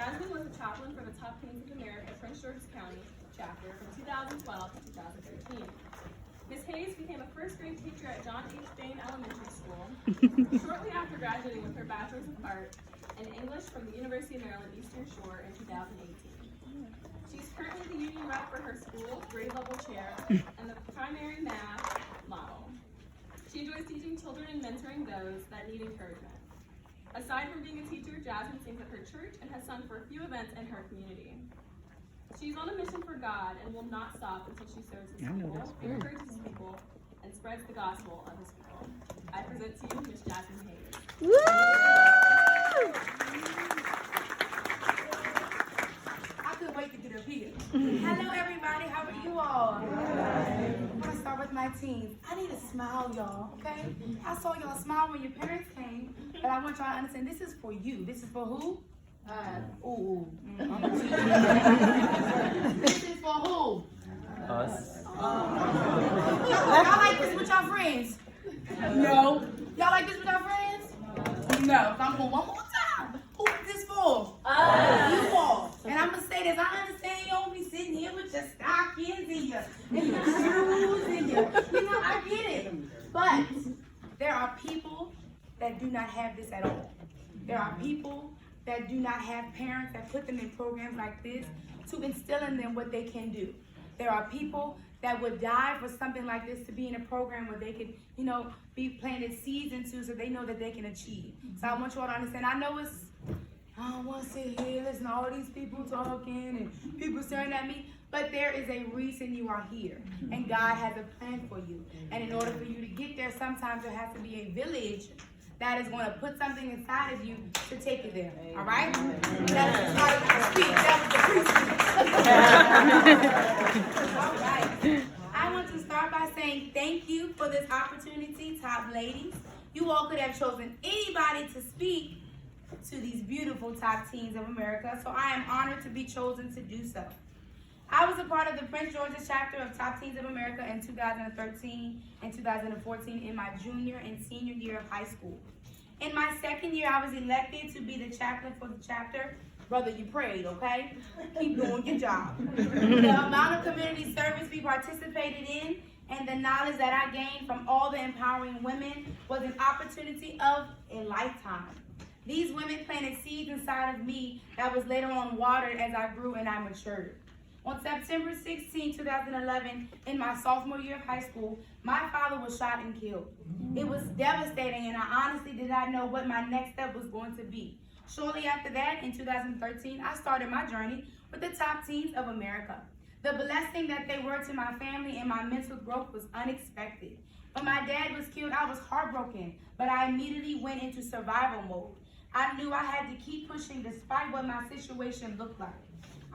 Jasmine was a chaplain for the Top Teens of America Prince George's County chapter from 2012 to 2013. Ms. Hayes became a first-grade teacher at John H. Bain Elementary School shortly after graduating with her Bachelor's of Art in English from the University of Maryland Eastern Shore in 2018. She's currently the union rep for her school, grade level chair, and the primary math model. She enjoys teaching children and mentoring those that need encouragement. Aside from being a teacher, Jasmine sings at her church and has sung for a few events in her community. She's on a mission for God and will not stop until she serves his people, encourages people, and spreads the gospel of his people. I present to you Miss Jasmine Hayes. Woo! I couldn't wait to get up here. Hello everybody, how are you all? I'm gonna start with my teens. I need a smile, y'all, okay? I saw y'all smile when your parents came, but I want y'all to understand this is for you. This is for who? This is for who? Us. Y'all like this with y'all friends? No. Y'all like this with y'all friends? No. So I'm going one more time. Who is this for? You all. And I'm gonna say this. I understand you don't be sitting here with your stockings and your shoes and your, I get it. But there are people that do not have this at all. There are people that do not have parents that put them in programs like this to instill in them what they can do. There are people that would die for something like this to be in a program where they could, be planted seeds into so they know that they can achieve. So I want you all to understand, I know I don't want to sit here, listen to all these people talking and people staring at me, but there is a reason you are here, and God has a plan for you. And in order for you to get there, sometimes there has to be a village that is going to put something inside of you to take you there. All right? That is part of the speech. That was the preaching. All right. I want to start by saying thank you for this opportunity, top ladies. You all could have chosen anybody to speak to these beautiful top teens of America, so I am honored to be chosen to do so. I was a part of the Prince George's chapter of Top Teens of America in 2013 and 2014 in my junior and senior year of high school. In my second year, I was elected to be the chaplain for the chapter. Brother, you prayed, okay? Keep doing your job. The amount of community service we participated in and the knowledge that I gained from all the empowering women was an opportunity of a lifetime. These women planted seeds inside of me that was later on watered as I grew and I matured. On September 16, 2011, in my sophomore year of high school, my father was shot and killed. It was devastating, and I honestly did not know what my next step was going to be. Shortly after that, in 2013, I started my journey with the Top Teens of America. The blessing that they were to my family and my mental growth was unexpected. When my dad was killed, I was heartbroken, but I immediately went into survival mode. I knew I had to keep pushing despite what my situation looked like.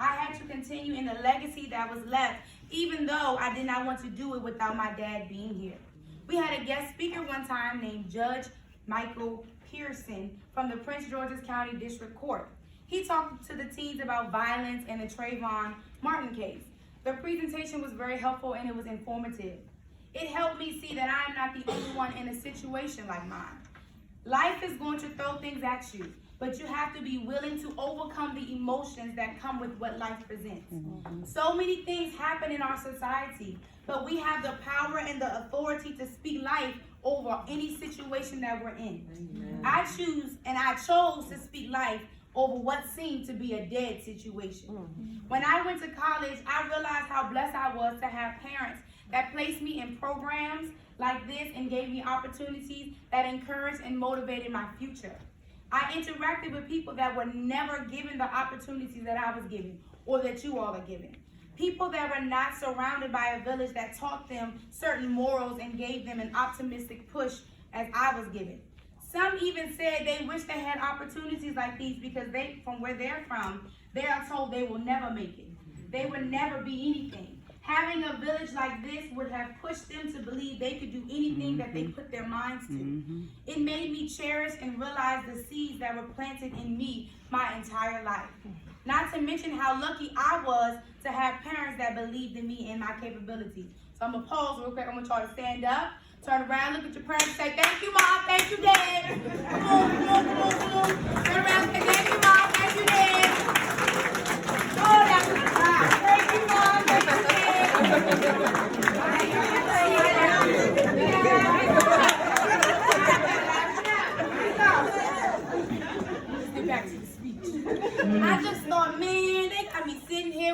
I had to continue in the legacy that was left, even though I did not want to do it without my dad being here. We had a guest speaker one time named Judge Michael Pearson from the Prince George's County District Court. He talked to the teens about violence and the Trayvon Martin case. The presentation was very helpful and it was informative. It helped me see that I am not the only one in a situation like mine. Life is going to throw things at you, but you have to be willing to overcome the emotions that come with what life presents. So many things happen in our society, but we have the power and the authority to speak life over any situation that we're in. I chose to speak life over what seemed to be a dead situation. When I went to college, I realized how blessed I was to have parents that placed me in programs like this and gave me opportunities that encouraged and motivated my future. I interacted with people that were never given the opportunities that I was given or that you all are given. People that were not surrounded by a village that taught them certain morals and gave them an optimistic push as I was given. Some even said they wish they had opportunities like these because from where they're from, they are told they will never make it. They would never be anything. Having a village like this would have pushed them to believe they could do anything that they put their minds to. It made me cherish and realize the seeds that were planted in me my entire life. Not to mention how lucky I was to have parents that believed in me and my capabilities. So I'm going to pause real quick. I want y'all to stand up, turn around, look at your parents, say, thank you, Mom, thank you, Dad. Come on. Turn around, say, thank you, Mom, thank you, Dad.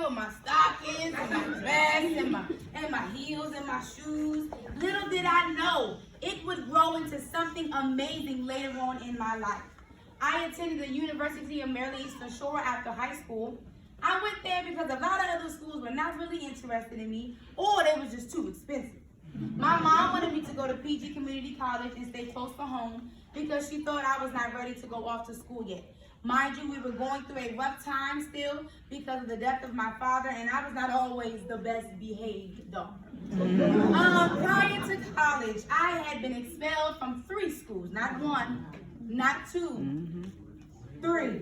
with my stockings and my vest and my heels and my shoes. Little did I know it would grow into something amazing later on in my life. I attended the University of Maryland Eastern Shore after high school. I went there because a lot of other schools were not really interested in me, or they were just too expensive. My mom wanted me to go to PG Community College and stay close to home because she thought I was not ready to go off to school yet. Mind you, we were going through a rough time still because of the death of my father, and I was not always the best behaved daughter. Prior to college, I had been expelled from 3 schools, not 1, not 2, 3.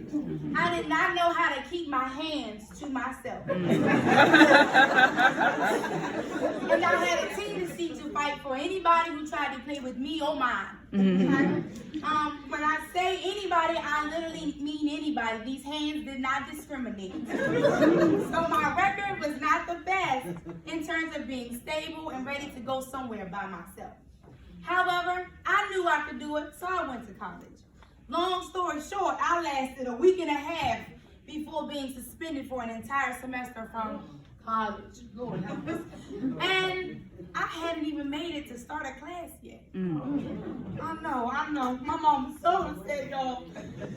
I did not know how to keep my hands to myself. And I had a tendency to fight for anybody who tried to play with me or mine. When I say anybody, I literally mean anybody. These hands did not discriminate. So my record was not the best in terms of being stable and ready to go somewhere by myself. However, I knew I could do it, so I went to college. Long story short, I lasted a week and a half before being suspended for an entire semester from college. Lord help us. And I hadn't even made it to start a class yet. I know. My mom was so upset, y'all.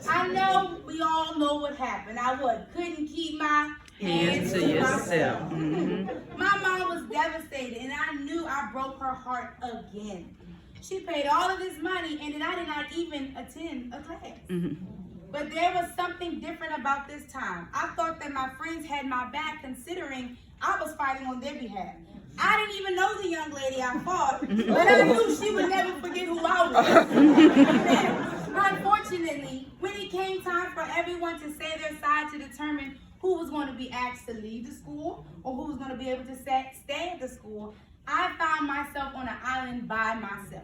I know we all know what happened. I couldn't keep my hands to yourself. My mom was devastated, and I knew I broke her heart again. She paid all of this money, and then I did not even attend a class. But there was something different about this time. I thought that my friends had my back, considering I was fighting on their behalf. I didn't even know the young lady I fought, but I knew she would never forget who I was. Unfortunately, when it came time for everyone to say their side to determine who was going to be asked to leave the school or who was going to be able to stay at the school, I found myself on an island by myself.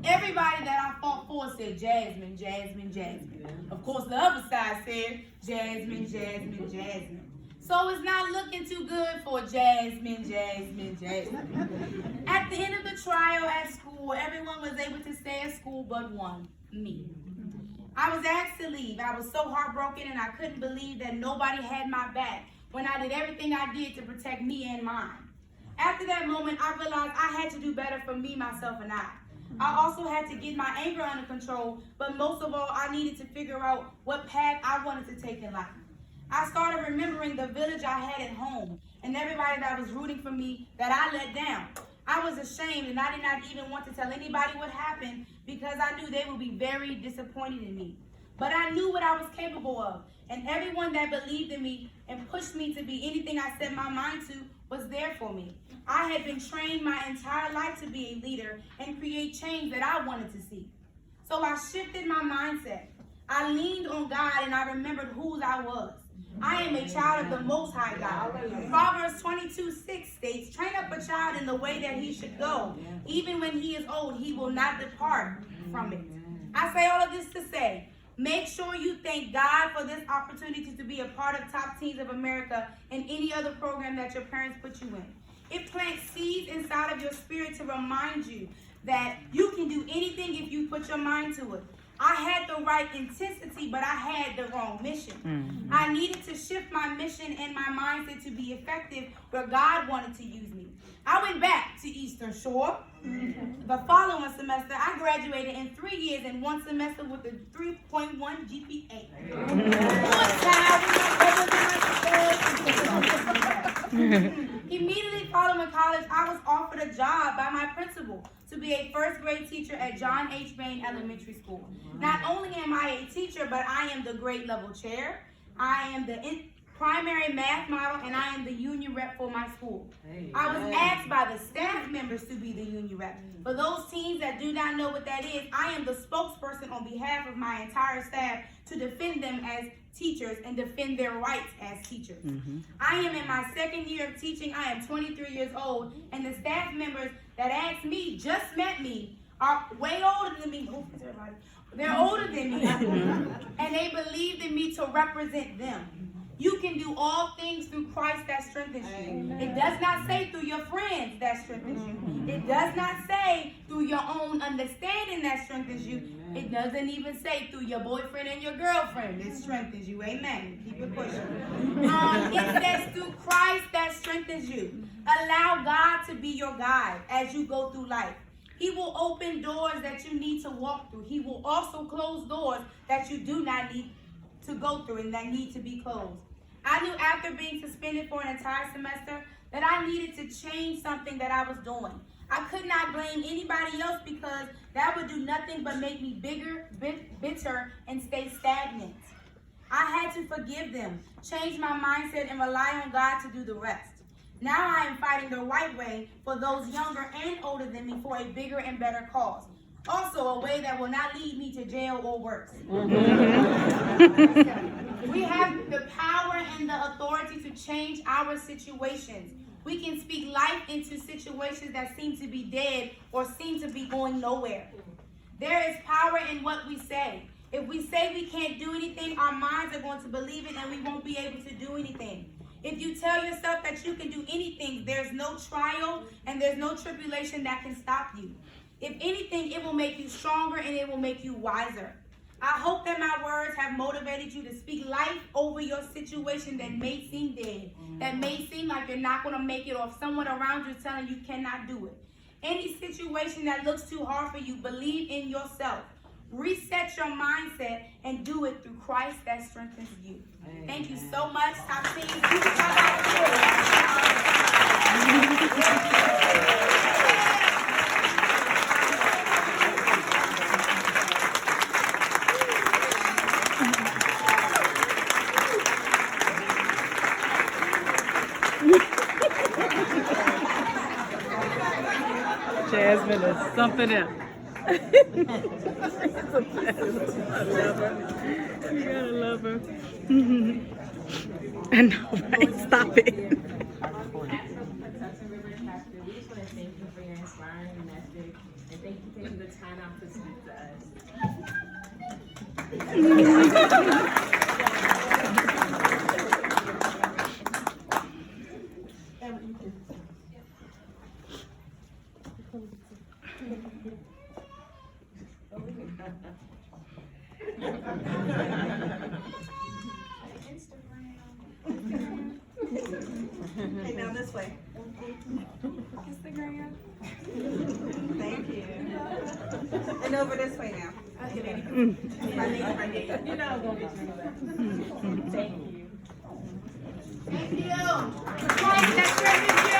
Everybody that I fought for said Jasmine, Jasmine, Jasmine. Of course, the other side said Jasmine, Jasmine, Jasmine. So it's not looking too good for Jasmine, Jasmine, Jasmine. At the end of the trial at school, everyone was able to stay at school but one, me. I was asked to leave. I was so heartbroken, and I couldn't believe that nobody had my back when I did everything I did to protect me and mine. After that moment, I realized I had to do better for me, myself, and I. I also had to get my anger under control, but most of all, I needed to figure out what path I wanted to take in life. I started remembering the village I had at home and everybody that was rooting for me that I let down. I was ashamed, and I did not even want to tell anybody what happened because I knew they would be very disappointed in me. But I knew what I was capable of, and everyone that believed in me and pushed me to be anything I set my mind to was there for me. I had been trained my entire life to be a leader and create change that I wanted to see. So I shifted my mindset. I leaned on God, and I remembered whose I was. I am a child of the Most High God. Proverbs 22:6 states, "Train up a child in the way that he should go. Even when he is old, he will not depart from it." I say all of this to say, make sure you thank God for this opportunity to be a part of Top Teens of America and any other program that your parents put you in. It plants seeds inside of your spirit to remind you that you can do anything if you put your mind to it. I had the right intensity, but I had the wrong mission. I needed to shift my mission and my mindset to be effective where God wanted to use me. I went back to Eastern Shore. The following semester, I graduated in 3 years and 1 semester with a 3.1 GPA. Immediately following college, I was offered a job by my principal to be a first grade teacher at John H. Bain Elementary School. Not only am I a teacher, but I am the grade level chair. I am the primary math model, and I am the union rep for my school. I was asked by the staff members to be the union rep. For those teens that do not know what that is, I am the spokesperson on behalf of my entire staff to defend them as teachers and defend their rights as teachers. I am in my 2nd year of teaching. I am 23 years old, and the staff members that asked me, just met me, are way older than me. They're older than me, and they believed in me to represent them. You can do all things through Christ that strengthens you. It does not say through your friends that strengthens you. It does not say through your own understanding that strengthens you. It doesn't even say through your boyfriend and your girlfriend that strengthens you. Amen. Keep it pushing. It says through Christ that strengthens you. Allow God to be your guide as you go through life. He will open doors that you need to walk through. He will also close doors that you do not need to go through and that need to be closed. I knew after being suspended for an entire semester that I needed to change something that I was doing. I could not blame anybody else because that would do nothing but make me bigger, bitter, and stay stagnant. I had to forgive them, change my mindset, and rely on God to do the rest. Now I am fighting the right way for those younger and older than me for a bigger and better cause. Also, a way that will not lead me to jail or worse. We have the power and the authority to change our situations. We can speak life into situations that seem to be dead or seem to be going nowhere. There is power in what we say. If we say we can't do anything, our minds are going to believe it and we won't be able to do anything. If you tell yourself that you can do anything, there's no trial and there's no tribulation that can stop you. If anything, it will make you stronger and it will make you wiser. I hope that my words have motivated you to speak life over your situation that may seem dead, that may seem like you're not going to make it, or if someone around you is telling you cannot do it. Any situation that looks too hard for you, believe in yourself. Reset your mindset and do it through Christ that strengthens you. Amen. Thank you so much. Top team. Jasmine is something else. I love her. You gotta love her. I know, right? Stop it. We just want to thank you for your inspiring message, and thank you for taking the time out to speak to us. Hey, now this way. Instagram. Thank you. And over this way now. You know I'm going to get you that. Thank you. Thank you. Christ that strengthens you.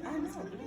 I know.